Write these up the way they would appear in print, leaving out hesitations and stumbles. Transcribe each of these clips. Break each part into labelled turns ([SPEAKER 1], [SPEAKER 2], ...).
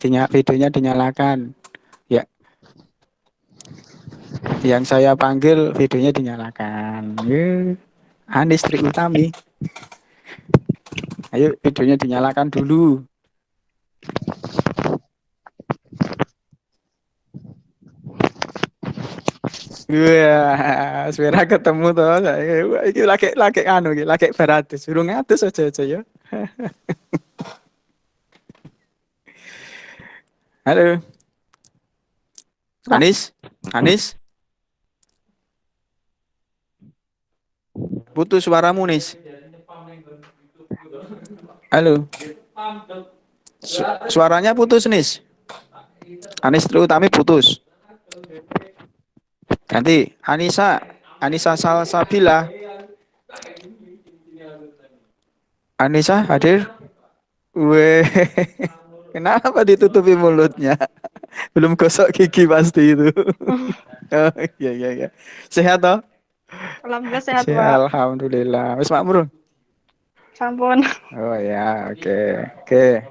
[SPEAKER 1] Videonya dinyalakan. Ya, yang saya panggil videonya dinyalakan. Anis Trik Utami. Ayo videonya dinyalakan dulu. Wah, suara ketemu tuh. Wah, ini laki anu iki, laki beratus. Suruh ngatus aja ya. Halo,
[SPEAKER 2] Pak.
[SPEAKER 1] Anis. Anis, putus suaramu, Nis. Halo. Suaranya putus, Nis. Anis Trik Utami putus. Ganti Anissa, Anissa Salsabila. Anissa hadir? Weh, kenapa ditutupi mulutnya? Belum gosok gigi pasti itu. Oh, iya iya iya. Sehat toh?
[SPEAKER 2] Alhamdulillah sehat, Pak.
[SPEAKER 1] Sehat, alhamdulillah. Wis makmur.
[SPEAKER 2] Sampun.
[SPEAKER 1] Oh ya, oke. Oke.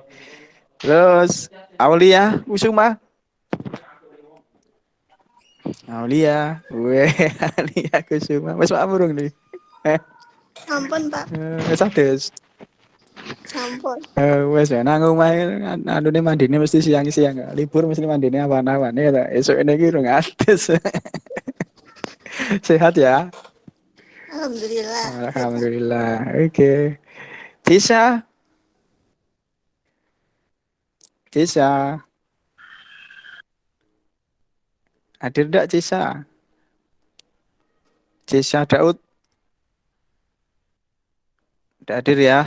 [SPEAKER 1] Terus Aulia Usuma. Aulia. Weh, Aulia Kusuma. Wis makmur nih. Eh,
[SPEAKER 3] Ampun, Pak.
[SPEAKER 1] wis adus.
[SPEAKER 3] Ampun.
[SPEAKER 1] Wes ya nang omah andune mandine mesti siang-siang. Libur mesti mandine awan-awan ya ta. Esuk ini iki rung atus. Sehat ya?
[SPEAKER 3] Alhamdulillah.
[SPEAKER 1] Alhamdulillah. Oke. Cisa, Cisa. Hadir enggak Cisa? Cisa Daud. Enggak hadir ya?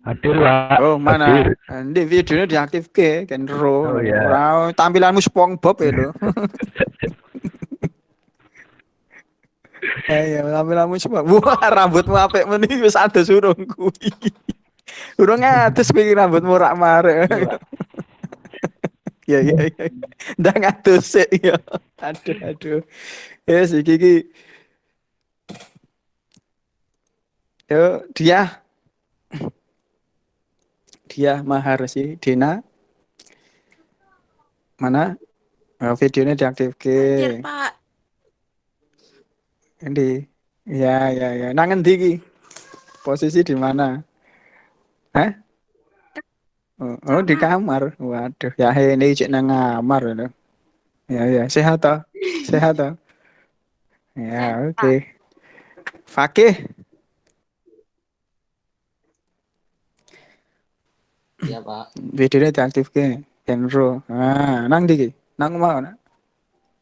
[SPEAKER 4] Hadir, Pak.
[SPEAKER 1] Oh, mana?
[SPEAKER 4] Hadir.
[SPEAKER 1] Di videonya diaktif ke, Kenro.
[SPEAKER 4] Oh ya.
[SPEAKER 1] Ora tampilanmu SpongeBob ya lo. Ayo, tampilanmu SpongeBob. Wah, rambutmu apik meni wis adus urung kuwi. Urung adus kuwi rambutmu rak marek.
[SPEAKER 4] Iya, Pak.
[SPEAKER 1] Ya ya ya. Ndak ngatus sik ya. Aduh aduh. Yes iki. Yo dia Maharsi Dina mana? Oh, videonya diaktif ke.
[SPEAKER 3] Hadir, Pak.
[SPEAKER 1] Endi? Ya ya ya. Nang endi iki? Posisi di mana? Hah? Oh, oh, di
[SPEAKER 2] Kamar.
[SPEAKER 1] kamar. Waduh, ya ini cek nang kamar lho. Ya ya, sehat toh? Sehat toh?
[SPEAKER 2] Sehat,
[SPEAKER 1] Ya, oke.
[SPEAKER 2] Pak.
[SPEAKER 1] Fakih,
[SPEAKER 5] Iya, Pak.
[SPEAKER 1] videonya diaktif ke. Kenro. Ah, nang di ki? Nang mau nak?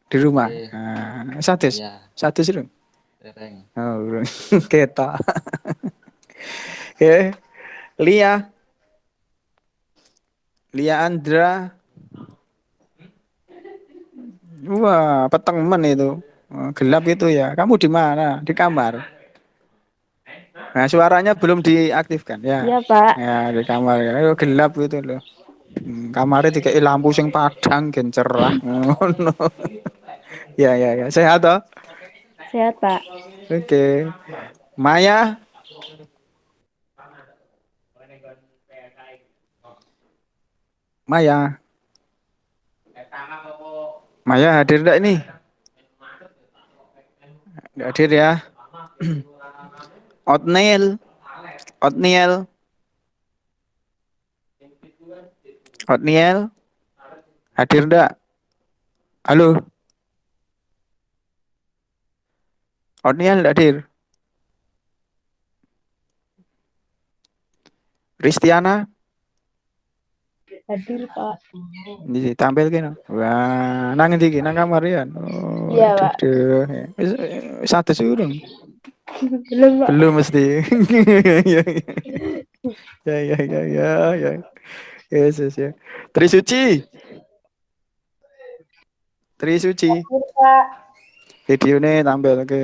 [SPEAKER 1] Di rumah.
[SPEAKER 5] Eh,
[SPEAKER 1] Ah, satu.
[SPEAKER 5] iya,
[SPEAKER 1] Satu sih.
[SPEAKER 5] Rereng.
[SPEAKER 1] Oh, urung. Ketok. Oke. Lia, Lia Andra. Wah, petemen itu. Oh, gelap itu ya. Kamu di mana? Di kamar. Nah, suaranya belum diaktifkan ya.
[SPEAKER 2] Iya, Pak.
[SPEAKER 1] Ya, di kamar ya. Ayo, gelap itu loh. Kamarnya dikai lampu sing padang gen cerah. Ngono. Ya, ya, ya. Sehat toh?
[SPEAKER 2] Sehat, Pak.
[SPEAKER 1] Oke. Maya, Maya. Maya hadir enggak ini? Enggak hadir ya. Otniel, Otniel, Otniel. Hadir enggak? Halo, Otniel enggak hadir. Ristiana,
[SPEAKER 2] Hadir, Pak.
[SPEAKER 1] ditampil kene. Wah, nang ndi iki? Nang kamar ya. Oh,
[SPEAKER 2] Iya,
[SPEAKER 1] aduh,
[SPEAKER 2] Pak.
[SPEAKER 1] aduh. Satu urung.
[SPEAKER 2] Belum, Pak.
[SPEAKER 1] Belum mesti. Ya, ya, ya, ya, ya, ya. Yes, yes, ya. Trisuci, Trisuci.
[SPEAKER 2] Hadir, Pak.
[SPEAKER 1] Videonya tampil ke.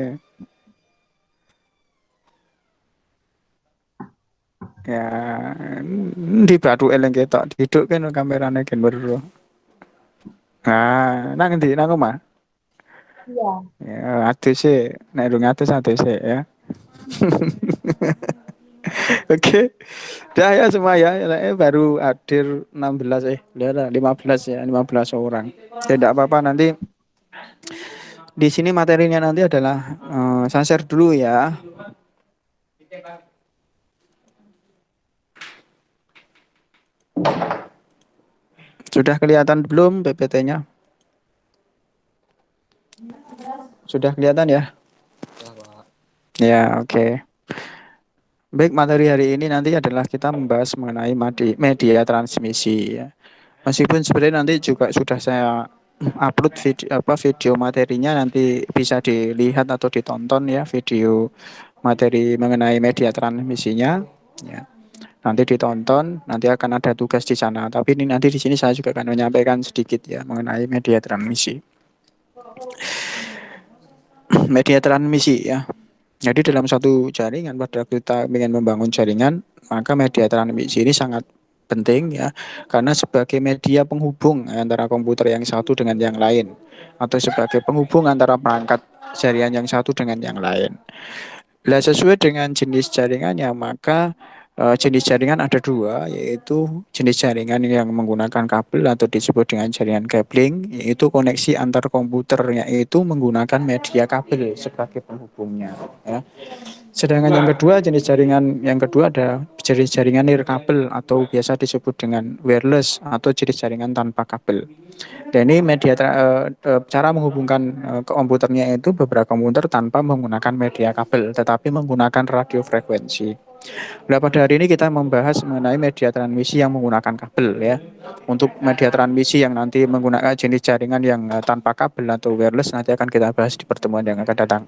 [SPEAKER 1] Ya, di batu eleng ketok diduk kan kamerane kan baru. Nah, nang ndi nang omah?
[SPEAKER 2] Iya.
[SPEAKER 1] Ya, atus sih, nek durung atus ya. Oke. Udah ya semua ya. Baru hadir 16 udah ada 15 ya, 15 orang. Tidak apa-apa nanti di sini materinya nanti adalah saya share dulu ya. Sudah kelihatan belum PPT-nya? Sudah kelihatan ya?
[SPEAKER 5] Ya, Pak.
[SPEAKER 1] Ya, oke. Baik, materi hari ini nanti adalah kita membahas mengenai media transmisi ya. Meskipun sebenarnya nanti juga sudah saya upload video materinya, nanti bisa dilihat atau ditonton ya video materi mengenai media transmisinya ya. Nanti ditonton, nanti akan ada tugas di sana. Tapi ini nanti di sini saya juga akan menyampaikan sedikit ya mengenai media transmisi. Media transmisi ya. Jadi dalam satu jaringan pada kita ingin membangun jaringan, maka media transmisi ini sangat penting ya, karena sebagai media penghubung antara komputer yang satu dengan yang lain, atau sebagai penghubung antara perangkat jaringan yang satu dengan yang lain. Nah, sesuai dengan jenis jaringannya, maka jenis jaringan ada dua, yaitu jenis jaringan yang menggunakan kabel atau disebut dengan jaringan cabling, yaitu koneksi antar komputer, yaitu menggunakan media kabel sebagai penghubungnya. Ya. Sedangkan yang kedua, jenis jaringan yang kedua ada jenis jaringan nirkabel atau biasa disebut dengan wireless atau jenis jaringan tanpa kabel. Dan ini cara menghubungkan komputernya itu beberapa komputer tanpa menggunakan media kabel, tetapi menggunakan radio frekuensi. Nah, pada hari ini kita membahas mengenai media transmisi yang menggunakan kabel ya. Untuk media transmisi yang nanti menggunakan jenis jaringan yang tanpa kabel atau wireless nanti akan kita bahas di pertemuan yang akan datang.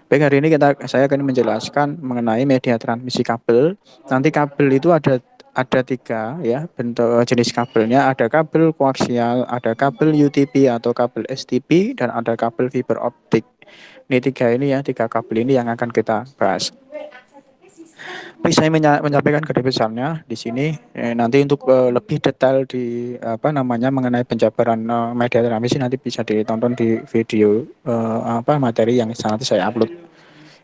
[SPEAKER 1] Baik, hari ini saya akan menjelaskan mengenai media transmisi kabel. Nanti kabel itu ada tiga ya bentuk jenis kabelnya. Ada kabel koaksial, ada kabel UTP atau kabel STP, dan ada kabel fiber optik. Ini tiga kabel ini yang akan kita bahas. Baik, saya menyampaikan garis besarnya di sini. Nanti untuk lebih detail di mengenai penjabaran media transmisi nanti bisa ditonton di video materi yang nanti saya upload.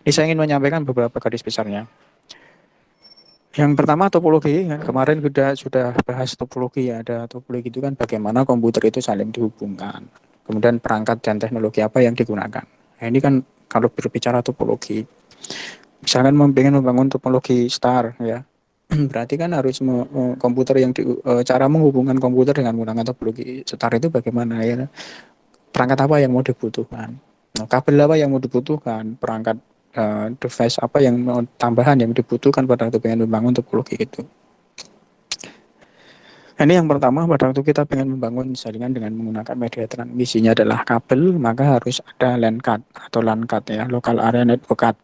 [SPEAKER 1] Ini saya ingin menyampaikan beberapa garis besarnya. Yang pertama topologi, kan kemarin sudah bahas topologi ya. Ada topologi itu kan bagaimana komputer itu saling dihubungkan. Kemudian perangkat dan teknologi apa yang digunakan. Nah, ini kan kalau berbicara topologi. Misalkan ingin membangun topologi star ya, berarti kan harus komputer yang cara menghubungkan komputer dengan menggunakan topologi star itu bagaimana ya? Perangkat apa yang mau dibutuhkan? Nah, kabel apa yang mau dibutuhkan? Perangkat device apa yang mau tambahan yang dibutuhkan pada waktu ingin membangun topologi itu? Nah, ini yang pertama, pada waktu kita ingin membangun jaringan dengan menggunakan media transmisinya adalah kabel, maka harus ada LAN card atau LAN card ya, Local Area Network Card,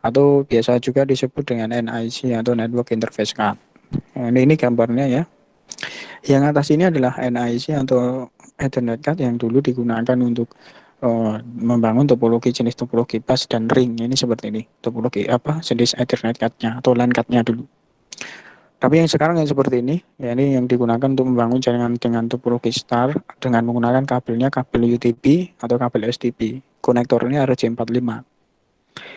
[SPEAKER 1] atau biasa juga disebut dengan NIC atau Network Interface Card. Nah, ini gambarnya ya. Yang atas ini adalah NIC atau Ethernet Card yang dulu digunakan untuk membangun topologi jenis topologi bus dan ring. Ini seperti ini, topologi jenis Ethernet Card-nya atau LAN card-nya dulu. Tapi yang sekarang yang seperti ini, ya ini yang digunakan untuk membangun jaringan dengan topologi star dengan menggunakan kabelnya kabel UTP atau kabel STP. Konektornya RJ45.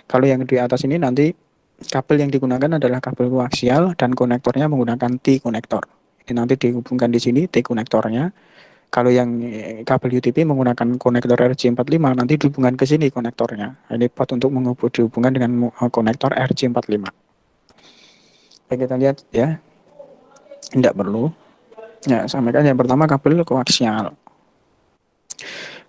[SPEAKER 1] Kalau yang di atas ini nanti kabel yang digunakan adalah kabel koaksial dan konektornya menggunakan T-konektor. Ini nanti dihubungkan di sini T-konektornya. Kalau yang kabel UTP menggunakan konektor RJ45 nanti dihubungkan ke sini konektornya. Ini port untuk dihubungkan dengan konektor RJ45. Kita lihat ya, tidak perlu ya, sampaikan yang pertama kabel koaksial.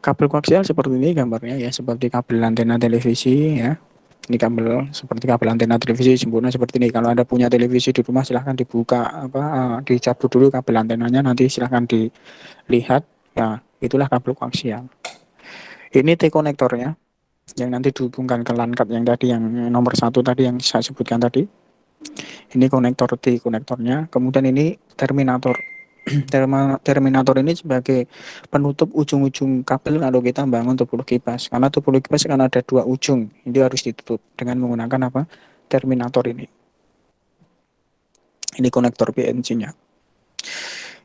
[SPEAKER 1] Kabel koaksial seperti ini gambarnya ya, seperti kabel antena televisi ya. Ini kabel seperti kabel antena televisi sempurna seperti ini. Kalau Anda punya televisi di rumah silahkan dibuka dicabut dulu kabel antenanya, nanti silahkan dilihat ya, itulah kabel koaksial. Ini T-konektornya yang nanti dihubungkan ke LAN card yang tadi, yang nomor 1 tadi yang saya sebutkan tadi. Ini konektor T konektornya. Kemudian ini terminator. Terminator ini sebagai penutup ujung-ujung kabel kalau kita bangun topologi bus. Karena topologi bus kan ada dua ujung, itu harus ditutup dengan menggunakan terminator ini. Ini konektor PNC-nya.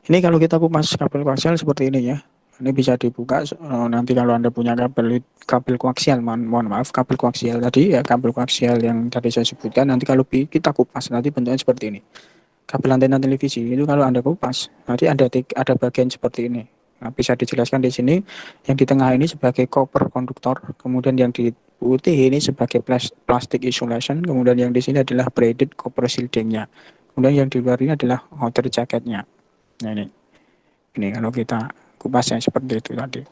[SPEAKER 1] Ini kalau kita kupas kabel koaksial seperti ini ya. Ini bisa dibuka nanti kalau Anda punya kabel koaksial, mohon maaf, kabel koaksial tadi ya, kabel koaksial yang tadi saya sebutkan, nanti kalau kita kupas nanti bentuknya seperti ini. Kabel antena televisi itu kalau Anda kupas, nanti ada bagian seperti ini. Nah, bisa dijelaskan di sini, yang di tengah ini sebagai copper konduktor, kemudian yang di putih ini sebagai plastic insulation, kemudian yang di sini adalah braided copper shieldingnya. Kemudian yang di luar ini adalah outer jacketnya. Nah ini kalau kita kupas yang seperti itu tadi.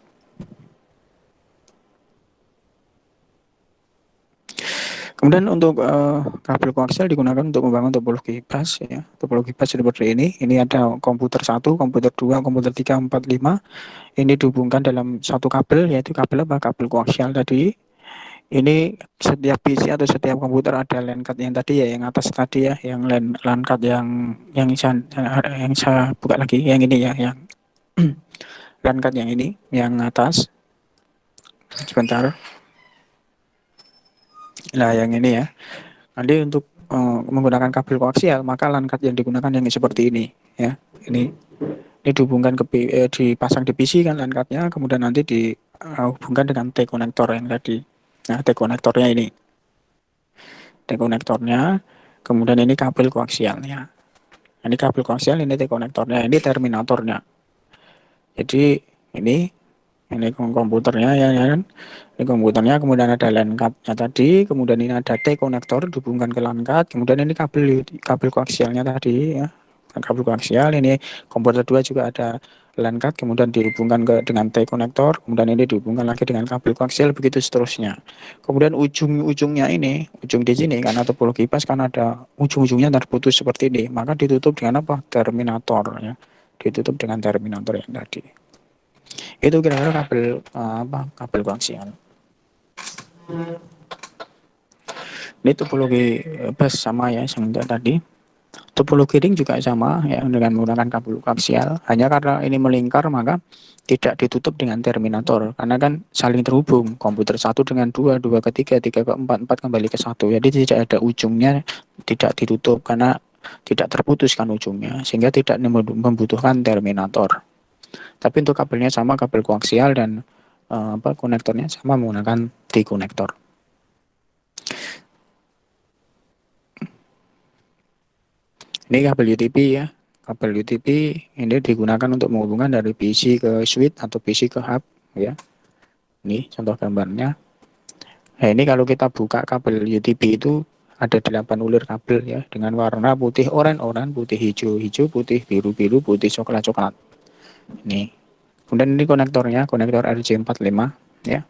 [SPEAKER 1] Kemudian untuk kabel koaksial digunakan untuk membangun topologi bus ya. Topologi bus seperti ini. Ini ada komputer 1, komputer 2, komputer 3, 4, 5. Ini dihubungkan dalam satu kabel, yaitu kabel apa? Kabel koaksial tadi. Ini setiap PC atau setiap komputer ada LAN card yang tadi ya, yang atas tadi ya, yang LAN card yang saya buka lagi, yang ini ya, yang LAN card yang ini, yang atas. Sebentar. Nah, yang ini ya. Nanti untuk menggunakan kabel koaksial, maka LAN card yang digunakan yang seperti ini ya. Ini dihubungkan dipasang di PC kan LAN cardnya, kemudian nanti dihubungkan dengan T konektor yang tadi. Nah, T konektornya ini. T konektornya, kemudian ini kabel koaksialnya. Ini kabel koaksial, ini T konektornya, ini terminatornya. Jadi ini komputernya ya kan. Ini komputernya, kemudian ada LAN card-nya tadi, kemudian ini ada T konektor dihubungkan ke LAN card, kemudian ini kabel koaksialnya tadi ya. Kabel koaksial ini komputer 2 juga ada LAN card, kemudian dihubungkan dengan T konektor, kemudian ini dihubungkan lagi dengan kabel koaksial, begitu seterusnya. Kemudian ujung-ujungnya ini, ujung di sini karena topologi pas kan ada ujung-ujungnya terputus seperti ini, maka ditutup dengan apa? Terminator ya. Ditutup dengan terminator yang tadi. Itu kira-kira kabel koaksial. Ini topologi bus sama ya yang tadi. Topologi ring juga sama ya, dengan menggunakan kabel koaksial. Hanya karena ini melingkar maka tidak ditutup dengan terminator, karena kan saling terhubung, komputer 1 dengan 2, 2 ke 3, 3 ke 4, 4 kembali ke 1. Jadi tidak ada ujungnya, tidak ditutup karena tidak terputuskan ujungnya, sehingga tidak membutuhkan terminator. Tapi untuk kabelnya sama, kabel koaksial dan konektornya sama menggunakan T konektor. Ini kabel UTP ya. Kabel UTP ini digunakan untuk menghubungkan dari PC ke switch atau PC ke hub ya. Ini contoh gambarnya. Nah, ini kalau kita buka kabel UTP itu ada 8 ulir kabel ya, dengan warna putih oranye, putih hijau, putih biru, putih coklat. Ini. Kemudian ini konektornya, konektor RJ45 ya.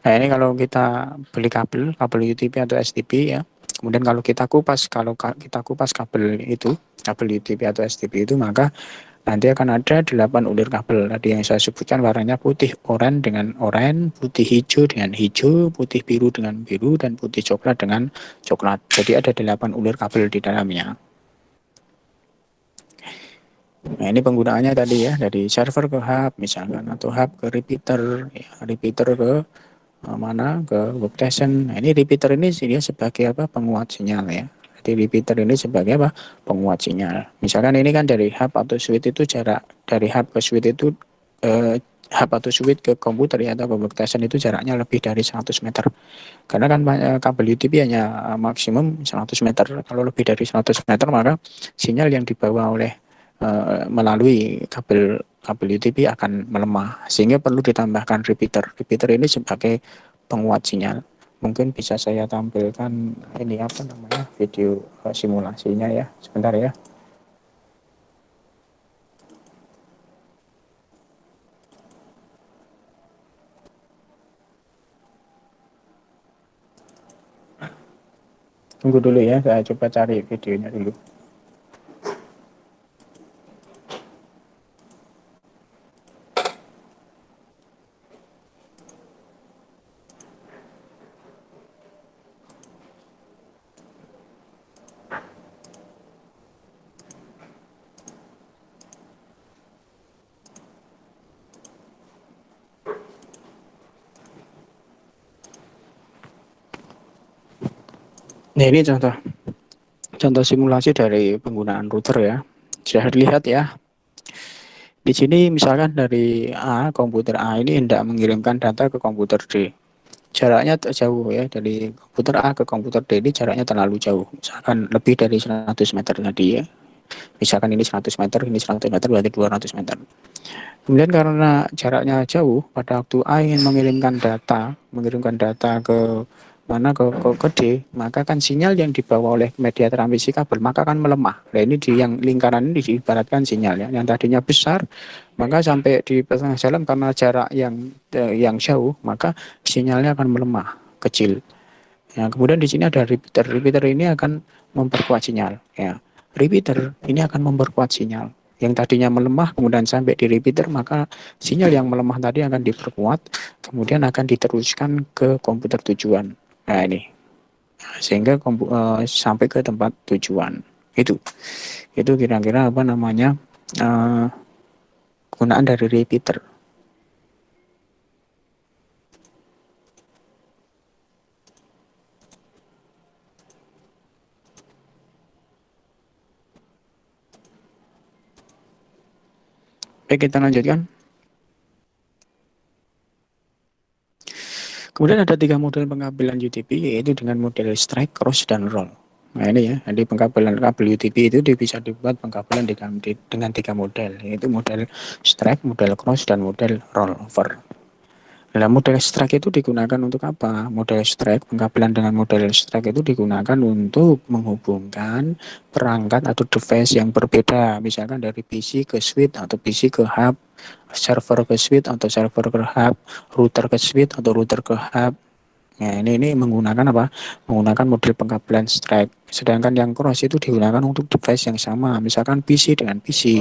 [SPEAKER 1] Nah, ini kalau kita beli kabel UTP atau STP ya. Kemudian kalau kita kupas kabel itu, kabel UTP atau STP itu, maka nanti akan ada 8 ulir kabel tadi yang saya sebutkan, warnanya putih oranye dengan oranye, putih hijau dengan hijau, putih biru dengan biru, dan putih coklat dengan coklat. Jadi ada 8 ulir kabel di dalamnya. Nah, ini penggunaannya tadi ya, dari server ke hub misalkan, atau hub ke repeater, ya, repeater ke mana, ke workstation. Nah, ini repeater ini dia sebagai apa? Penguat sinyal ya. Jadi repeater ini sebagai apa? Penguat sinyal. Misalkan ini kan dari hub atau switch itu jarak dari hub ke switch itu hub atau switch ke komputer ya, atau ke workstation itu jaraknya lebih dari 100 meter. Karena kan kabel UTP hanya maksimum 100 meter. Kalau lebih dari 100 meter maka sinyal yang dibawa oleh melalui kabel UTP akan melemah, sehingga perlu ditambahkan repeater. Repeater ini sebagai penguat sinyal. Mungkin bisa saya tampilkan ini video simulasinya ya, sebentar ya. Tunggu dulu ya, saya coba cari videonya dulu. Nah, ini contoh simulasi dari penggunaan router ya. Sudah terlihat ya. Di sini misalkan dari A, komputer A ini hendak mengirimkan data ke komputer D. Jaraknya jauh ya, dari komputer A ke komputer D ini jaraknya terlalu jauh. Misalkan lebih dari 100 meter tadi ya. Misalkan ini 100 meter, ini 100 meter, berarti 200 meter. Kemudian karena jaraknya jauh, pada waktu A ingin mengirimkan data ke mana ke D, maka kan sinyal yang dibawa oleh media transmisi kabel maka akan melemah. Nah ini di yang lingkaran ini diibaratkan sinyal ya, yang tadinya besar maka sampai di tengah jalan karena jarak yang jauh maka sinyalnya akan melemah kecil. Ya, kemudian di sini ada repeater. Repeater ini akan memperkuat sinyal. Ya, repeater ini akan memperkuat sinyal. Yang tadinya melemah kemudian sampai di repeater maka sinyal yang melemah tadi akan diperkuat, kemudian akan diteruskan ke komputer tujuan. Nah ini sehingga sampai ke tempat tujuan. Itu kira-kira apa namanya gunaan dari repeater. Baik, kita lanjutkan. Kemudian ada 3 model pengkabelan UTP, yaitu dengan model strike, cross, dan roll. Nah ini ya, jadi pengkabelan kabel UTP itu bisa dibuat pengkabelan dengan 3 model, yaitu model strike, model cross, dan model rollover. Nah, model strike itu digunakan untuk apa? Model strike, pengkabelan dengan model strike itu digunakan untuk menghubungkan perangkat atau device yang berbeda, misalkan dari PC ke switch atau PC ke hub, server ke switch atau server ke hub, router ke switch atau router ke hub. Nah, ini menggunakan apa? Menggunakan model pengkabelan strike. Sedangkan yang cross itu digunakan untuk device yang sama, misalkan PC dengan PC,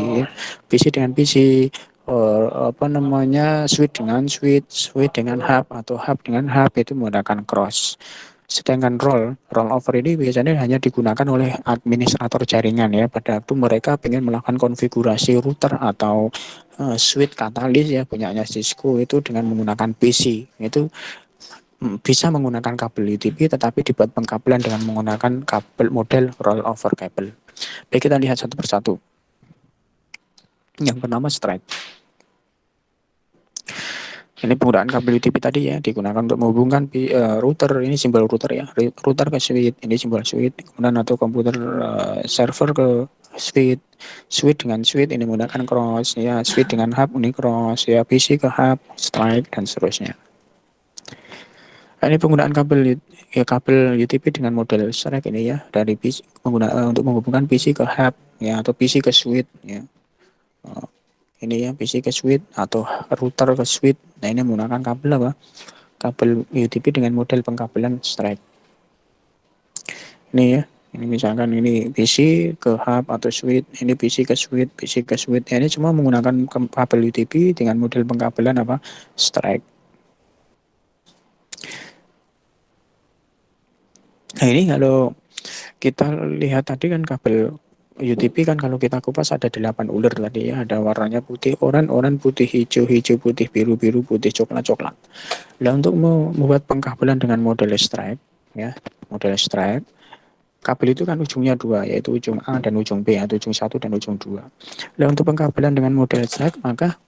[SPEAKER 1] PC dengan PC, apa namanya, switch dengan switch, switch dengan hub atau hub dengan hub itu menggunakan cross. Sedangkan rollover ini biasanya hanya digunakan oleh administrator jaringan ya pada waktu mereka ingin melakukan konfigurasi router atau switch katalis ya punyanya Cisco itu dengan menggunakan PC. Itu bisa menggunakan kabel UTP tetapi dibuat pengkabelan dengan menggunakan kabel model rollover kabel. Baik, kita lihat satu persatu. Yang pertama strike. Ini penggunaan kabel UTP tadi ya digunakan untuk menghubungkan router, ini simbol router ya, router ke switch, ini simbol switch, kemudian atau komputer server ke switch, switch dengan switch ini menggunakan cross ya, switch dengan hub ini cross ya, PC ke hub, strike dan seterusnya. Ini penggunaan kabel UTP dengan model strike ini ya dari PC untuk menghubungkan PC ke hub ya atau PC ke switch ya. Ini ya PC ke switch atau router ke switch. Nah ini menggunakan kabel apa? Kabel UTP dengan model pengkabelan strike. Ini ya. Ini misalkan ini PC ke hub atau switch, ini PC ke switch, PC ke switch. Ini semua menggunakan kabel UTP dengan model pengkabelan apa? Strike. Nah ini kalau kita lihat tadi kan kabel UTP kan kalau kita kupas ada 8 ular tadi ya, ada warnanya putih, oranye, putih, hijau, hijau, putih, biru, biru, putih, coklat, coklat. Nah untuk membuat pengkabelan dengan model strike ya, model strike, kabel itu kan ujungnya 2 yaitu ujung A dan ujung B atau ujung 1 dan ujung 2. Nah untuk pengkabelan dengan model strike maka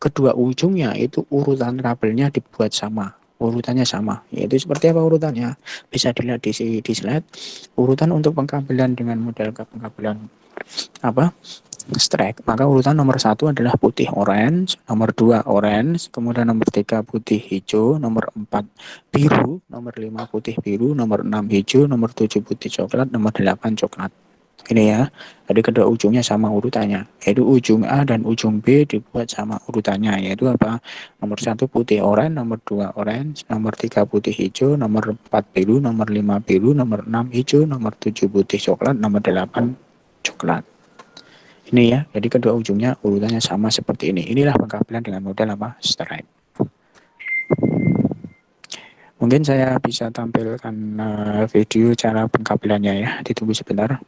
[SPEAKER 1] kedua ujungnya itu urutan kabelnya dibuat sama, urutannya sama. Yaitu seperti apa urutannya? Bisa dilihat di slide. Urutan untuk pengkabelan dengan model pengkabelan apa? Strike. Maka urutan nomor 1 adalah putih orange, nomor 2 orange, kemudian nomor 3 putih hijau, nomor 4 biru, nomor 5 putih biru, nomor 6 hijau, nomor 7 putih coklat, nomor 8 coklat. Ini ya, jadi kedua ujungnya sama urutannya, yaitu ujung A dan ujung B dibuat sama urutannya, yaitu apa? Nomor 1 putih oranye, nomor 2 orange, nomor 3 putih hijau, nomor 4 biru, nomor 5 biru, nomor 6 hijau, nomor 7 putih coklat, nomor 8 coklat. Ini ya, jadi kedua ujungnya urutannya sama seperti ini. Inilah pengkabelan dengan model apa? Strike. Mungkin saya bisa tampilkan video cara pengkabelannya ya, ditunggu sebentar.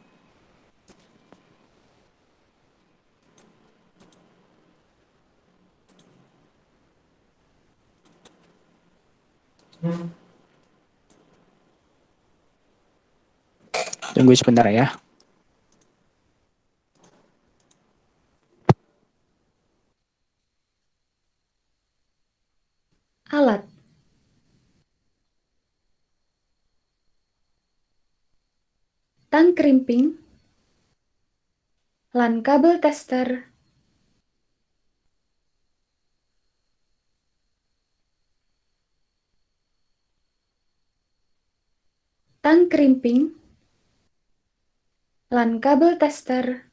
[SPEAKER 1] Tunggu sebentar ya.
[SPEAKER 4] Alat. Tang krimping. Lan kabel tester. Tang krimping. Lan kabel tester.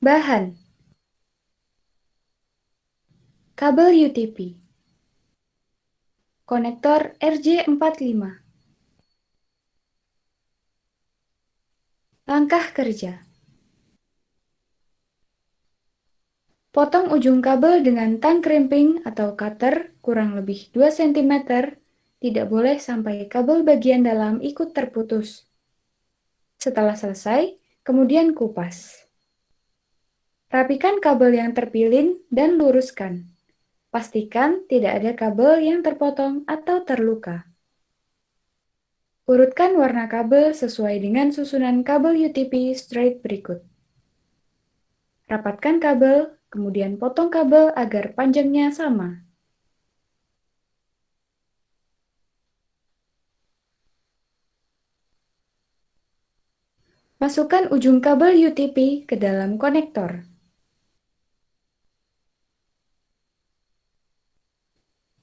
[SPEAKER 4] Bahan. Kabel UTP. Konektor RJ45. Langkah kerja. Potong ujung kabel dengan tang krimping atau cutter kurang lebih 2 cm. Tidak boleh sampai kabel bagian dalam ikut terputus. Setelah selesai, kemudian kupas. Rapikan kabel yang terpilin dan luruskan. Pastikan tidak ada kabel yang terpotong atau terluka. Urutkan warna kabel sesuai dengan susunan kabel UTP straight berikut. Rapatkan kabel, kemudian potong kabel agar panjangnya sama. Masukkan ujung kabel UTP ke dalam konektor.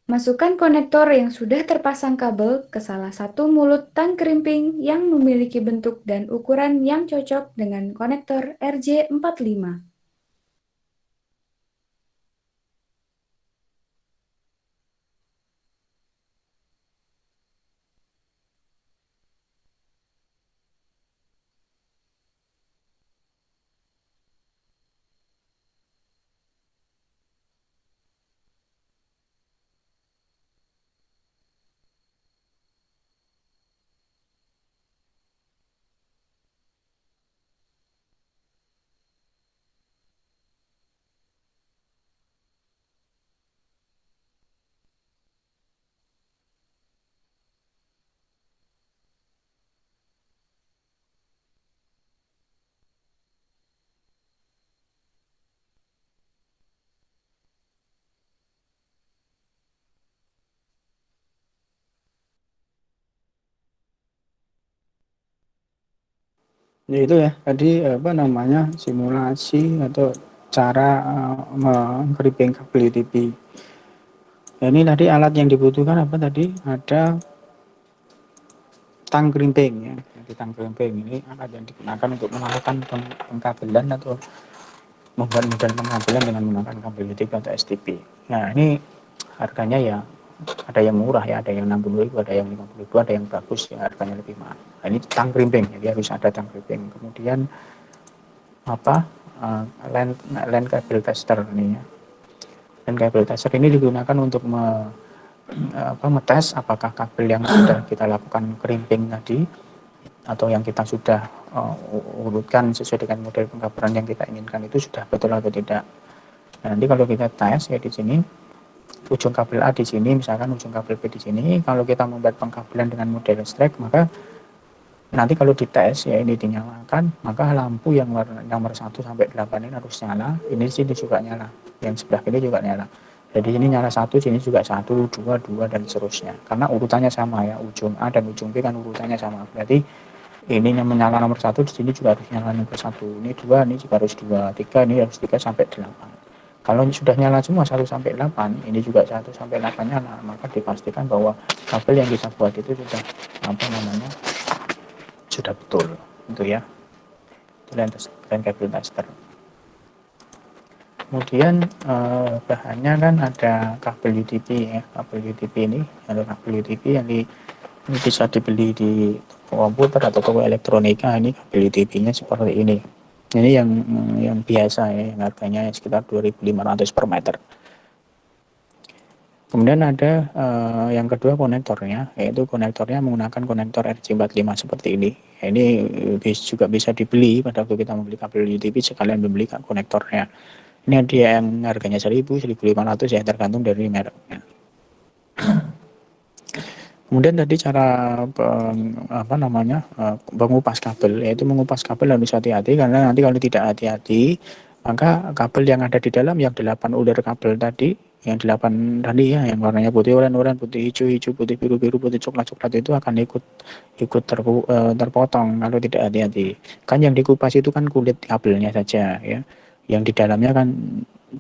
[SPEAKER 4] Masukkan konektor yang sudah terpasang kabel ke salah satu mulut tang krimping yang memiliki bentuk dan ukuran yang cocok dengan konektor RJ45.
[SPEAKER 1] Ya itu ya, tadi apa namanya simulasi atau cara mengkripping kabel UTP. Ya, ini tadi alat yang dibutuhkan apa tadi? Ada tang krimping ya. Jadi tang krimping ini alat yang digunakan untuk melakukan pengkabelan atau membuat model pengkabelan dengan menggunakan kabel UTP atau STP. Nah ini harganya ya ada yang murah ya, ada yang 60.000, ada yang 50.000, ada yang bagus ya harganya lebih mahal. Nah, ini tang krimping, jadi harus ada tang krimping. Kemudian apa line kabel tester ini ya. Dan kabel tester ini digunakan untuk ngetes apakah kabel yang sudah kita lakukan krimping tadi atau yang kita sudah urutkan sesuai dengan model pengkabelan yang kita inginkan itu sudah betul atau tidak. Nah, nanti kalau kita tes ya di sini ujung kabel A di sini, misalkan ujung kabel B di sini, kalau kita membuat pengkabelan dengan model strike, maka nanti kalau dites ya ini dinyalakan, maka lampu yang nomor 1 sampai 8 ini harus nyala, ini sini juga nyala, yang sebelah kiri juga nyala. Jadi ini nyala 1, sini juga 1, 2, 2 dan seterusnya. Karena urutannya sama ya, ujung A dan ujung B kan urutannya sama. Berarti ini yang menyala nomor 1 di sini juga harus nyala nomor 1. Ini 2, ini juga harus 2, 3, ini harus 3 sampai 8. Kalau ini sudah nyala semua 1 sampai 8, ini juga 1 sampai 8 nyala, maka dipastikan bahwa kabel yang kita buat itu sudah sudah betul, itu ya. Itu line kabel tester. Kemudian bahannya kan ada kabel UTP ya, kabel UTP ini, ada kabel UTP yang ini bisa dibeli di komputer atau toko elektronika. Ini kabel UTP-nya seperti ini. Ini yang biasa ya, yang harganya sekitar 2.500 per meter. Kemudian ada yang kedua konektornya, yaitu konektornya menggunakan konektor RJ45 seperti ini. Ini juga bisa dibeli pada waktu kita membeli kabel UTP sekalian membeli konektornya. Ini ada yang harganya 1.000, 1.500 ya, tergantung dari mereknya. Kemudian tadi cara mengupas kabel, yaitu mengupas kabel harus hati-hati karena nanti kalau tidak hati-hati maka kabel yang ada di dalam yang 8 ulir kabel tadi, yang 8 tadi ya, yang warnanya putih oranye, putih hijau, putih biru, putih coklat itu akan ikut terpotong kalau tidak hati-hati. Kan yang dikupas itu kan kulit kabelnya saja ya. Yang di dalamnya kan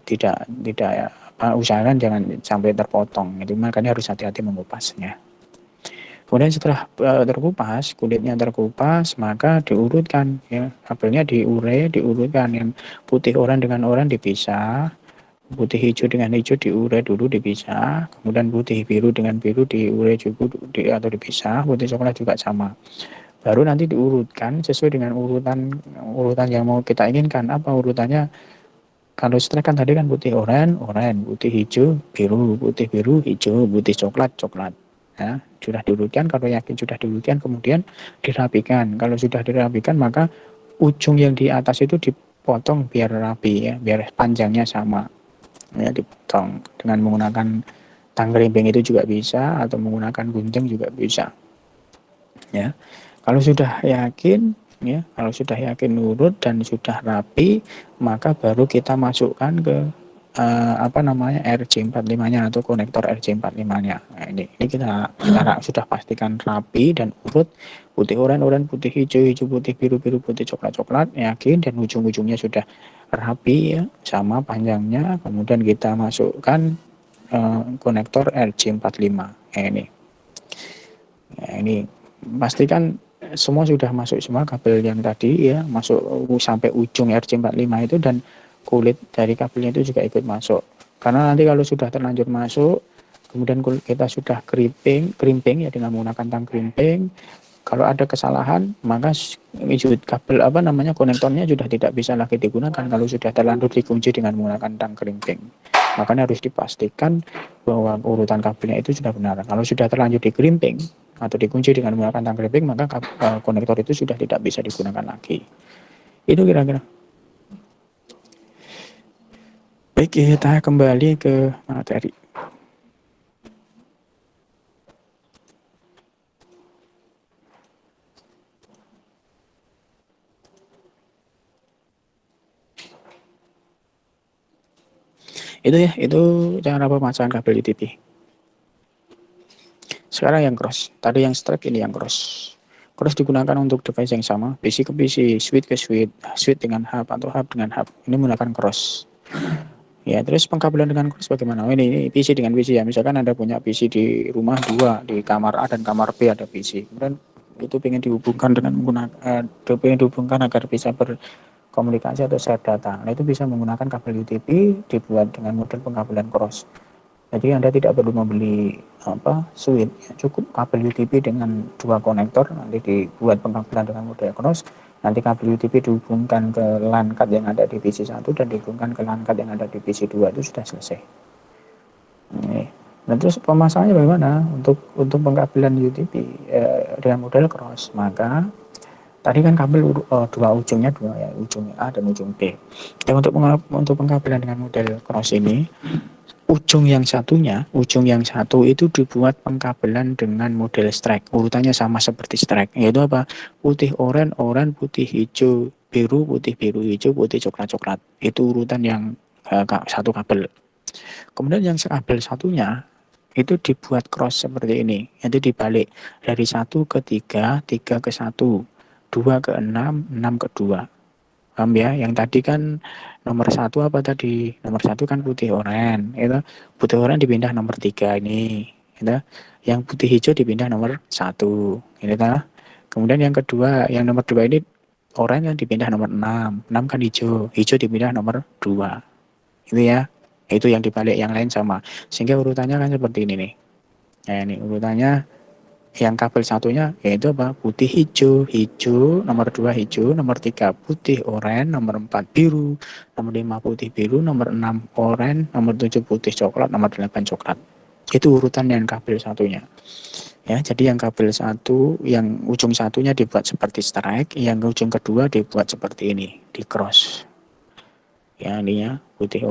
[SPEAKER 1] tidak ya, usahakan jangan sampai terpotong. Itu makanya harus hati-hati mengupasnya. Kemudian setelah terkupas, kulitnya terkupas, maka diurutkan ya, kabelnya diurutkan, yang putih oranye dengan oranye dipisah, putih hijau dengan hijau diurai dulu dipisah, kemudian putih biru dengan biru diurai juga atau dipisah, putih coklat juga sama. Baru nanti diurutkan sesuai dengan urutan yang mau kita inginkan. Apa urutannya? Kalau strek kan tadi kan putih oranye, putih hijau, biru, putih biru, hijau, putih coklat, coklat. Ya, sudah diurutkan. Kalau yakin sudah diurutkan, kemudian dirapikan. Kalau sudah dirapikan, maka ujung yang di atas itu dipotong biar rapi ya, biar panjangnya sama. Ya, dipotong dengan menggunakan tang krimping itu juga bisa, atau menggunakan gunting juga bisa. Ya, kalau sudah yakin urut dan sudah rapi, maka baru kita masukkan ke RJ45-nya atau konektor RJ45-nya. Nah, ini kita sudah pastikan rapi dan urut, putih oranye, putih hijau, putih biru, putih coklat, yakin, dan ujung-ujungnya sudah rapi ya, sama panjangnya. Kemudian kita masukkan konektor RJ45. Ini pastikan semua sudah masuk semua kabel yang tadi ya, masuk sampai ujung RJ45 itu, dan kulit dari kabelnya itu juga ikut masuk. Karena nanti kalau sudah terlanjur masuk, kemudian kita sudah krimping ya dengan menggunakan tang krimping, kalau ada kesalahan maka kabel konektornya sudah tidak bisa lagi digunakan kalau sudah terlanjur dikunci dengan menggunakan tang krimping. Makanya harus dipastikan bahwa urutan kabelnya itu sudah benar. Kalau sudah terlanjur dikrimping atau dikunci dengan menggunakan tang krimping, maka konektor itu sudah tidak bisa digunakan lagi. Itu kira-kira. Baik, kita kembali ke materi. Itu cara pemasangan kabel UTP. Sekarang yang cross. Tadi yang strike, ini yang cross. Cross digunakan untuk device yang sama, PC ke PC, switch ke switch dengan hub atau hub dengan hub. Ini menggunakan cross. Ya, terus pengkabelan dengan cross bagaimana? Ini PC dengan PC ya. Misalkan Anda punya PC di rumah 2, di kamar A dan kamar B ada PC. Kemudian itu ingin dihubungkan dengan dihubungkan agar bisa berkomunikasi atau share data. Nah, itu bisa menggunakan kabel UTP dibuat dengan model pengkabelan cross. Jadi Anda tidak perlu membeli switch, ya, cukup kabel UTP dengan 2 konektor, nanti dibuat pengkabelan dengan model cross. Nanti kabel UTP dihubungkan ke LAN card yang ada di PC 1 dan dihubungkan ke LAN card yang ada di PC 2, itu sudah selesai. Nah, terus pemasangannya bagaimana untuk pengkabelan UTP dengan model cross? Maka tadi kan kabel ujungnya ya, ujung A dan ujung B. Dan untuk pengkabelan dengan model cross ini, ujung yang satu itu dibuat pengkabelan dengan model strike. Urutannya sama seperti strike, yaitu apa? Putih oranye, putih hijau, biru, putih biru, hijau, putih coklat. Itu urutan yang satu kabel. Kemudian yang kabel satunya itu dibuat cross seperti ini. Itu dibalik dari 1 ke 3, 3 ke 1, 2 ke 6, 6 ke 2. Paham ya? Yang tadi kan nomor 1 apa tadi? Nomor 1 kan putih oranye, itu putih oranye dipindah nomor 3 ini, gitu. Yang putih hijau dipindah nomor 1, gitu. Kemudian yang kedua, yang nomor 2 ini oranye kan dipindah nomor 6, 6 kan hijau dipindah nomor 2. Itu ya. Itu yang dibalik, yang lain sama. Sehingga urutannya kan seperti ini nih. Nah, ini urutannya. Yang kabel satunya yaitu apa? Putih hijau, nomor 2 hijau, nomor 3 putih oranye, nomor 4 biru, nomor 5 putih biru, nomor 6 oranye, nomor 7 putih coklat, nomor 8 coklat. Itu urutan yang kabel satunya. Ya, jadi yang kabel satu, yang ujung satunya dibuat seperti strike, yang ujung kedua dibuat seperti ini, di cross. Ya, ini ya, putih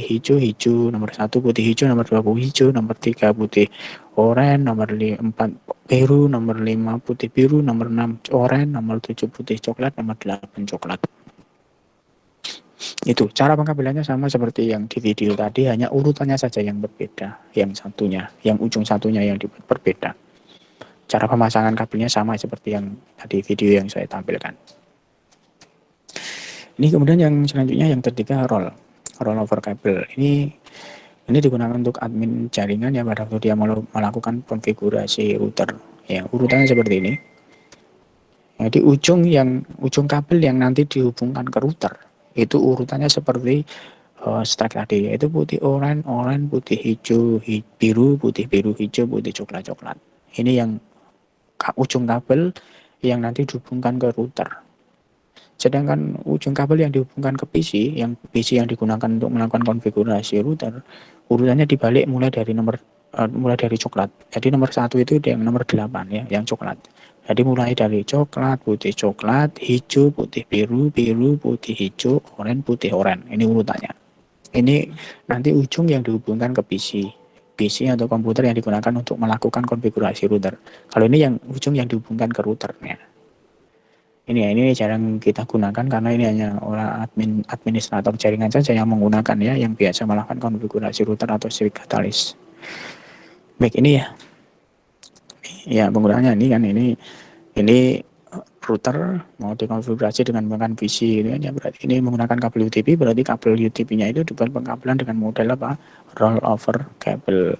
[SPEAKER 1] hijau, nomor 1 putih hijau, nomor 2 hijau, nomor 3 putih oranye, nomor 4 biru, nomor 5 putih biru, nomor 6 oranye, nomor 7 putih coklat, nomor 8 coklat. Itu cara pengkabelannya sama seperti yang di video tadi, hanya urutannya saja yang berbeda. Yang ujung satunya yang dibuat berbeda. Cara pemasangan kabelnya sama seperti yang tadi video yang saya tampilkan. Ini kemudian yang selanjutnya yang ketiga rollover kabel. Ini digunakan untuk admin jaringan ya pada waktu dia melakukan konfigurasi router. Ya, urutannya seperti ini. Jadi ujung kabel yang nanti dihubungkan ke router itu urutannya seperti stack tadi, yaitu putih oranye, putih hijau, biru, hijau, putih coklat. Ini yang ujung kabel yang nanti dihubungkan ke router. Sedangkan ujung kabel yang dihubungkan ke PC yang digunakan untuk melakukan konfigurasi router, urutannya dibalik mulai dari coklat. Jadi nomor 1 itu yang nomor 8 ya, yang coklat. Jadi mulai dari coklat, putih coklat, hijau, putih biru, putih hijau, oranye, putih oranye. Ini urutannya. Ini nanti ujung yang dihubungkan ke PC atau komputer yang digunakan untuk melakukan konfigurasi router. Kalau ini yang ujung yang dihubungkan ke routernya. Ini jarang kita gunakan karena ini hanya orang administrator jaringan saja yang menggunakan ya, yang biasa melakukan konfigurasi router atau switch katalis. Baik, ini ya. Ya, penggunaannya ini kan ini router mau dikonfigurasi dengan menggunakan PC ini ya, berarti ini menggunakan kabel UTP, berarti kabel UTP-nya itu dibuat pengkabelan dengan model apa? Rollover kabel.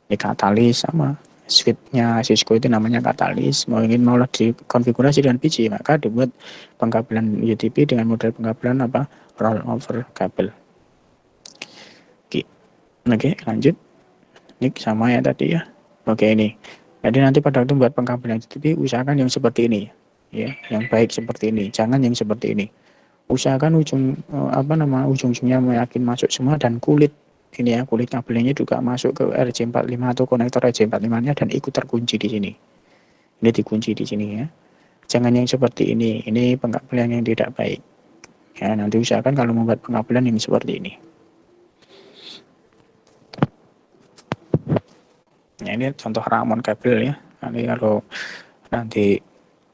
[SPEAKER 1] Ini katalis sama switch-nya Cisco itu namanya katalis. Mau dikonfigurasi dengan PC, maka dibuat pengkabelan UTP dengan model pengkabelan apa? Rollover kabel. Oke, lanjut. Ini sama ya tadi ya. Oke, ini. Jadi nanti pada waktu buat pengkabelan UTP usahakan yang seperti ini ya, yang baik seperti ini. Jangan yang seperti ini. Usahakan ujung-ujungnya yakin masuk semua dan kulit ini ya, kulit kabelnya juga masuk ke RJ45 atau konektor RJ45-nya dan ikut terkunci di sini. Ini dikunci di sini ya. Jangan yang seperti ini. Ini pengkabelan yang tidak baik. Ya, nanti usahakan kalau membuat pengkabelan yang seperti ini. Ya, ini contoh ramon kabel ya. Nanti kalau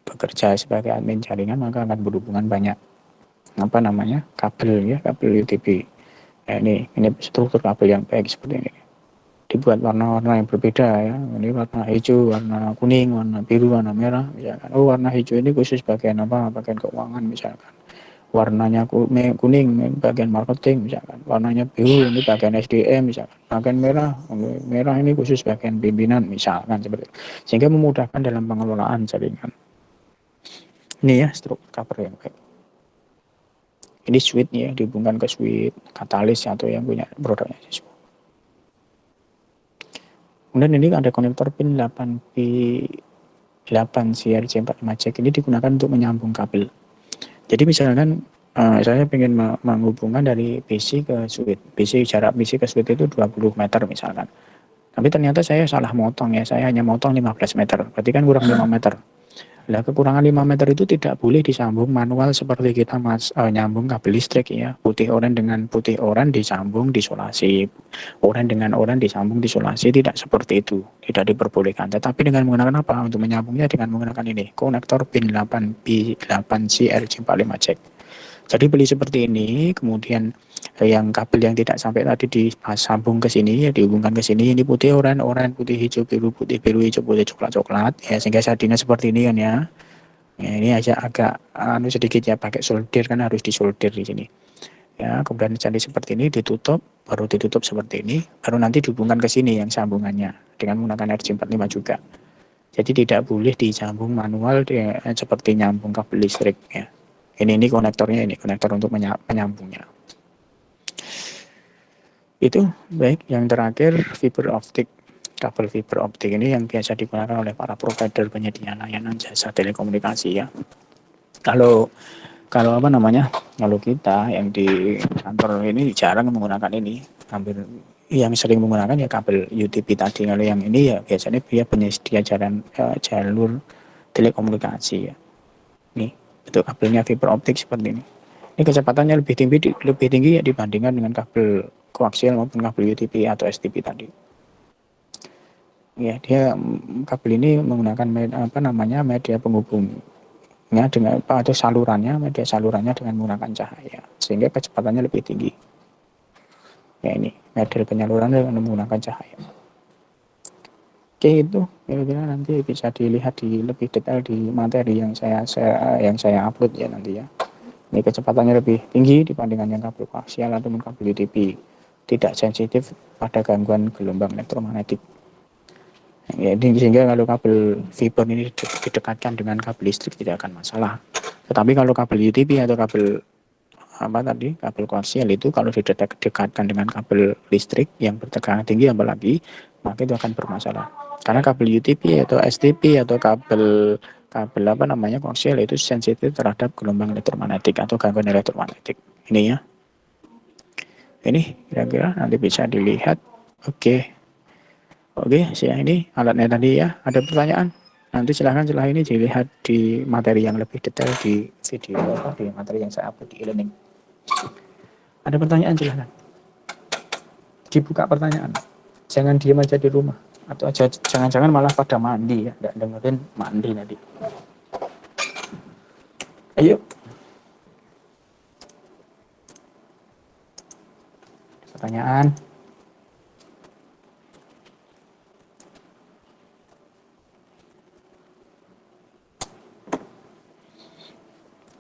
[SPEAKER 1] bekerja sebagai admin jaringan maka akan berhubungan banyak kabel ya, kabel UTP. Ya, ini struktur kabel yang baik seperti ini. Dibuat warna-warna yang berbeda ya. Ini warna hijau, warna kuning, warna biru, warna merah misalkan. Oh, warna hijau ini khusus bagian apa? Bagian keuangan misalkan. Warnanya kuning bagian marketing misalkan, warnanya biru ini bagian SDM misalkan, bagian merah ini khusus bagian pimpinan misalkan seperti itu. Sehingga memudahkan dalam pengelolaan jaringan. Ini ya struktur kabel yang baik. Ini switch ya, dihubungkan ke switch katalis atau yang punya produknya Cisco. Kemudian ini ada konektor pin 8 CRJ45 ini digunakan untuk menyambung kabel. Jadi misalkan saya ingin menghubungkan dari PC ke switch. Jarak PC ke switch itu 20 meter misalkan. Tapi ternyata saya salah motong ya, saya hanya motong 15 meter. Berarti kan kurang 5 meter. Nah, kekurangan 5 meter itu tidak boleh disambung manual seperti kita nyambung kabel listrik ya. Putih oranye dengan putih oranye disambung disolasi. Oranye dengan oranye disambung disolasi, tidak seperti itu. Tidak diperbolehkan. Tetapi dengan menggunakan apa? Untuk menyambungnya dengan menggunakan ini, konektor pin 8B8C RJ45 jack. Jadi beli seperti ini, kemudian yang kabel yang tidak sampai tadi disambung ke sini ya, dihubungkan ke sini. Ini putih oranye, putih hijau biru, hijau, putih coklat ya, sehingga sadinya seperti ini kan ya. Ya, ini aja agak sedikit ya, pakai solder kan harus disolder di sini. Ya, kemudian jadi seperti ini ditutup, baru ditutup seperti ini, baru nanti dihubungkan ke sini yang sambungannya dengan menggunakan RJ45 juga. Jadi tidak boleh disambung manual seperti nyambung kabel listrik ya. Ini konektornya, ini konektor untuk menyambungnya. Itu baik. Yang terakhir fiber optik. Kabel fiber optik ini yang biasa digunakan oleh para provider penyedia layanan jasa telekomunikasi ya. Kalau kalau kita yang di kantor ini jarang menggunakan ini, hampir yang sering menggunakan ya kabel UTP tadi. Kalau yang ini ya biasanya dia penyedia jalur telekomunikasi ya. Nih, itu kabelnya fiber optik seperti ini. Ini kecepatannya lebih tinggi ya dibandingkan dengan kabel koaksial maupun kabel UTP atau STP tadi. Ya, dia kabel ini menggunakan media penghubung dengan apa atau media salurannya dengan menggunakan cahaya sehingga kecepatannya lebih tinggi. Ya ini media penyaluran dengan menggunakan cahaya. Oke itu kira-kira nanti bisa dilihat di lebih detail di materi yang saya upload ya nanti ya. Ini kecepatannya lebih tinggi dibandingkan yang kabel koaksial atau kabel UTP. Tidak sensitif pada gangguan gelombang elektromagnetik. Ya, sehingga kalau kabel fiber ini didekatkan dengan kabel listrik tidak akan masalah. Tetapi kalau kabel UTP atau kabel kabel koaksial itu kalau didekatkan dengan kabel listrik yang bertegangan tinggi apalagi, maka itu akan bermasalah. Karena kabel UTP atau STP atau kabel koaksial itu sensitif terhadap gelombang elektromagnetik atau gangguan elektromagnetik. Ini ya. Ini kira-kira nanti bisa dilihat. Oke, siang ini alatnya tadi ya. Ada pertanyaan? Nanti silahkan setelah ini dilihat di materi yang lebih detail di video di materi yang saya upload di e-learning. Ada pertanyaan silahkan. Dibuka pertanyaan. Jangan diam aja di rumah. Atau jangan-jangan malah pada mandi ya. Nggak dengerin mandi nanti. Ayo. Pertanyaan.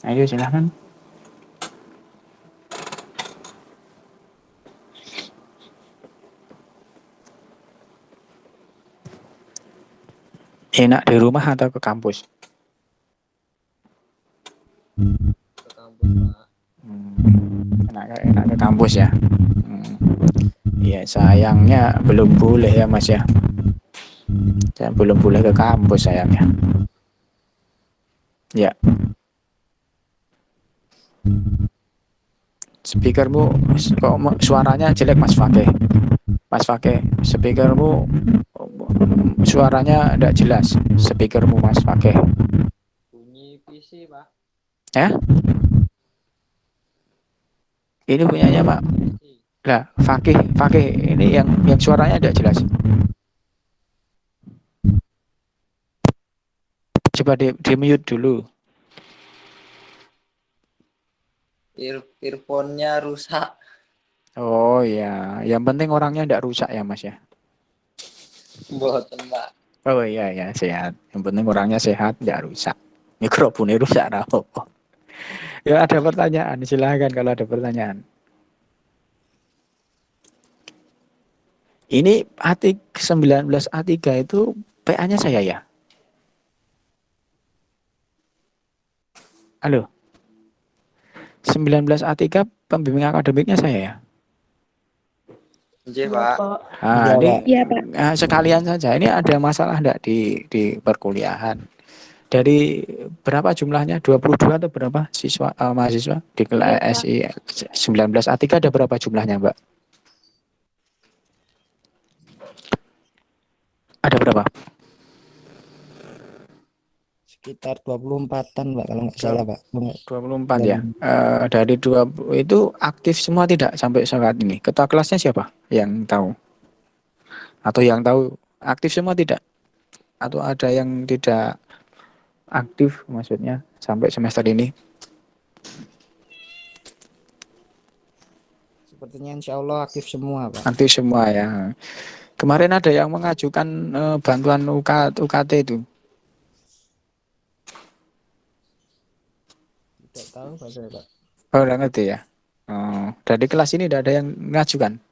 [SPEAKER 1] Ayo silahkan. Enak di rumah atau ke kampus?
[SPEAKER 5] Ke kampus Pak.
[SPEAKER 1] Enak ke kampus ya. Ya sayangnya belum boleh ya Mas ya. Saya belum boleh ke kampus sayangnya. Ya. Speakermu kok suaranya jelek Mas Fakih. Mas Fakih, speakermu suaranya tidak jelas. Speakermu Mas Fakih.
[SPEAKER 5] Bunyi PC Pak.
[SPEAKER 1] Ya? Ini punyanya Pak. Lah, Fakih ini yang suaranya tidak jelas. Coba di mute dulu.
[SPEAKER 5] Earphone-nya rusak.
[SPEAKER 1] Oh ya, yang penting orangnya tidak rusak ya Mas ya.
[SPEAKER 5] Mboten Pak.
[SPEAKER 1] Oh iya ya sehat. Yang penting orangnya sehat, tidak rusak. Mikrofonnya rusak apa? Ya ada pertanyaan, silahkan kalau ada pertanyaan. Ini ATIK 19A3 itu PA-nya saya ya? Halo? 19A3 pembimbing akademiknya saya ya?
[SPEAKER 5] Nggih Pak.
[SPEAKER 1] Nah, ini
[SPEAKER 2] Iya, Pak.
[SPEAKER 1] sekalian saja. Ini ada masalah enggak di perkuliahan? Dari berapa jumlahnya? 22 atau berapa siswa mahasiswa di kelas SI 19A3 ada berapa jumlahnya, Mbak? Ada berapa?
[SPEAKER 6] Sekitar 24-an Pak kalau nggak salah Pak.
[SPEAKER 1] 24 ya. Dari 20 itu aktif semua tidak sampai saat ini? Ketua kelasnya siapa yang tahu? Atau yang tahu aktif semua tidak? Atau ada yang tidak aktif maksudnya sampai semester ini?
[SPEAKER 6] Sepertinya insya Allah aktif semua Pak.
[SPEAKER 1] Aktif semua ya. Kemarin ada yang mengajukan bantuan UKT itu.
[SPEAKER 6] Tidak tahu Pak saya Pak.
[SPEAKER 1] Oh, udah ngerti ya. Oh, dari kelas ini tidak ada yang mengajukan.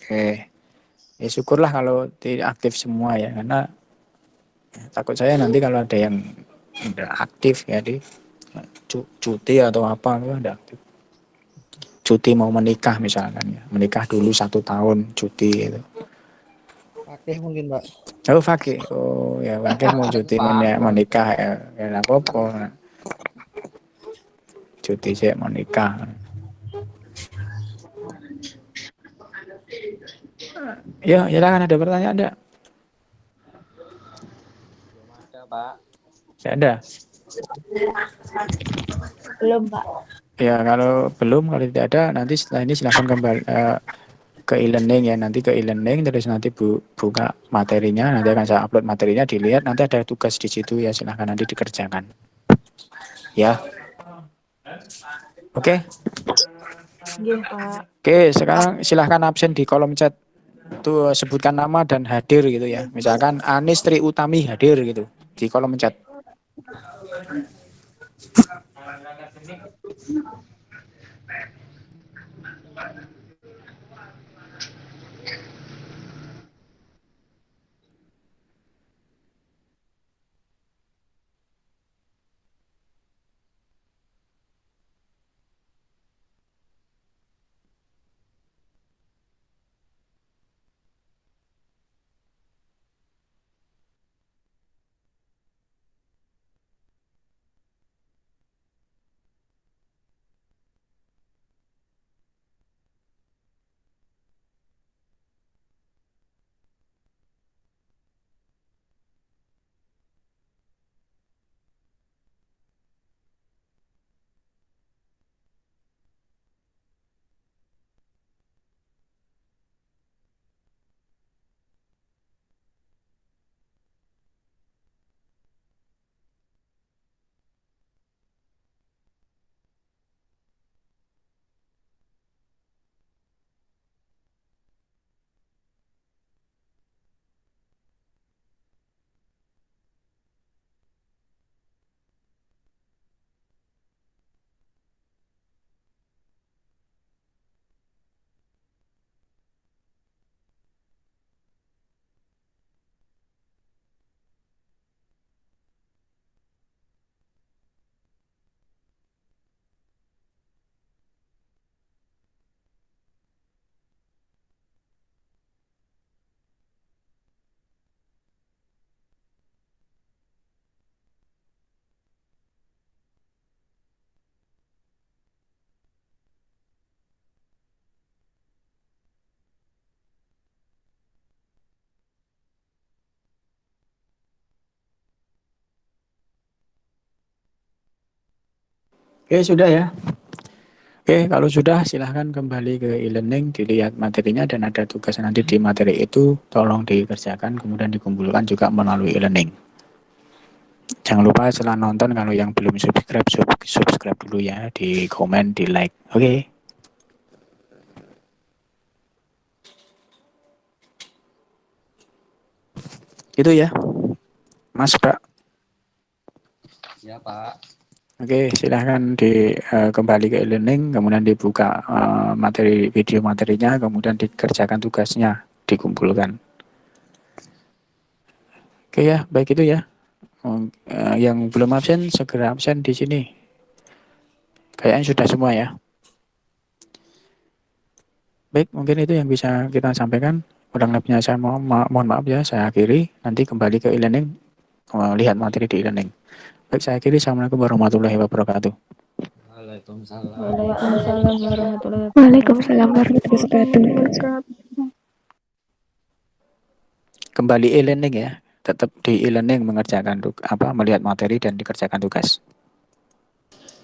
[SPEAKER 1] Oke. Ya syukurlah kalau tidak aktif semua ya, karena takut saya nanti kalau ada yang udah aktif ya di cuti atau apa udah aktif. Cuti mau menikah misalkan ya, menikah dulu 1 tahun cuti itu.
[SPEAKER 6] Fakih mungkin Pak.
[SPEAKER 1] Oh Fakih, oh ya Fakih mau cuti menikah ya, ya apa-apa. Cuti sih mau nikah. Ya, silakan ada pertanyaan enggak?
[SPEAKER 5] Belum ada Pak.
[SPEAKER 1] Tidak ada.
[SPEAKER 2] Belum, Pak.
[SPEAKER 1] Ya kalau tidak ada nanti setelah ini silakan kembali ke e-learning ya, nanti ke e-learning terus nanti buka materinya, nanti akan saya upload materinya, dilihat, nanti ada tugas di situ ya, silahkan nanti dikerjakan. Ya. Oke.
[SPEAKER 2] Nggih, Pak.
[SPEAKER 1] Oke, sekarang silahkan absen di kolom chat. Tuh sebutkan nama dan hadir gitu ya. Misalkan Anis Tri Utami hadir gitu di kolom chat. Oke, sudah ya. Oke, kalau sudah silahkan kembali ke e-learning, dilihat materinya dan ada tugas nanti di materi itu tolong dikerjakan kemudian dikumpulkan juga melalui e-learning. Jangan lupa setelah nonton kalau yang belum subscribe, subscribe dulu ya, di komen, di like. Oke. Itu ya, Mas Pak.
[SPEAKER 5] Ya Pak.
[SPEAKER 1] Oke, silahkan kembali ke e-learning, kemudian dibuka materi video materinya, kemudian dikerjakan tugasnya, dikumpulkan. Oke ya, baik itu ya. Yang belum absen segera absen di sini. Kayaknya sudah semua ya. Baik, mungkin itu yang bisa kita sampaikan. Kurang lebihnya saya mohon maaf ya, saya akhiri. Nanti kembali ke e-learning, lihat materi di e-learning. Baik, saya akhiri. Assalamualaikum warahmatullahi wabarakatuh.
[SPEAKER 5] Waalaikumsalam.
[SPEAKER 2] Waalaikumsalam warahmatullahi wabarakatuh.
[SPEAKER 3] Waalaikumsalam warahmatullahi wabarakatuh.
[SPEAKER 1] Kembali e-learning ya. Tetap di e-learning mengerjakan melihat materi dan dikerjakan tugas.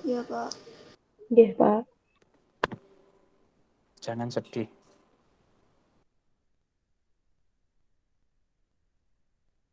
[SPEAKER 3] Iya, Pak.
[SPEAKER 2] Nggih, Pak.
[SPEAKER 1] Jangan sedih.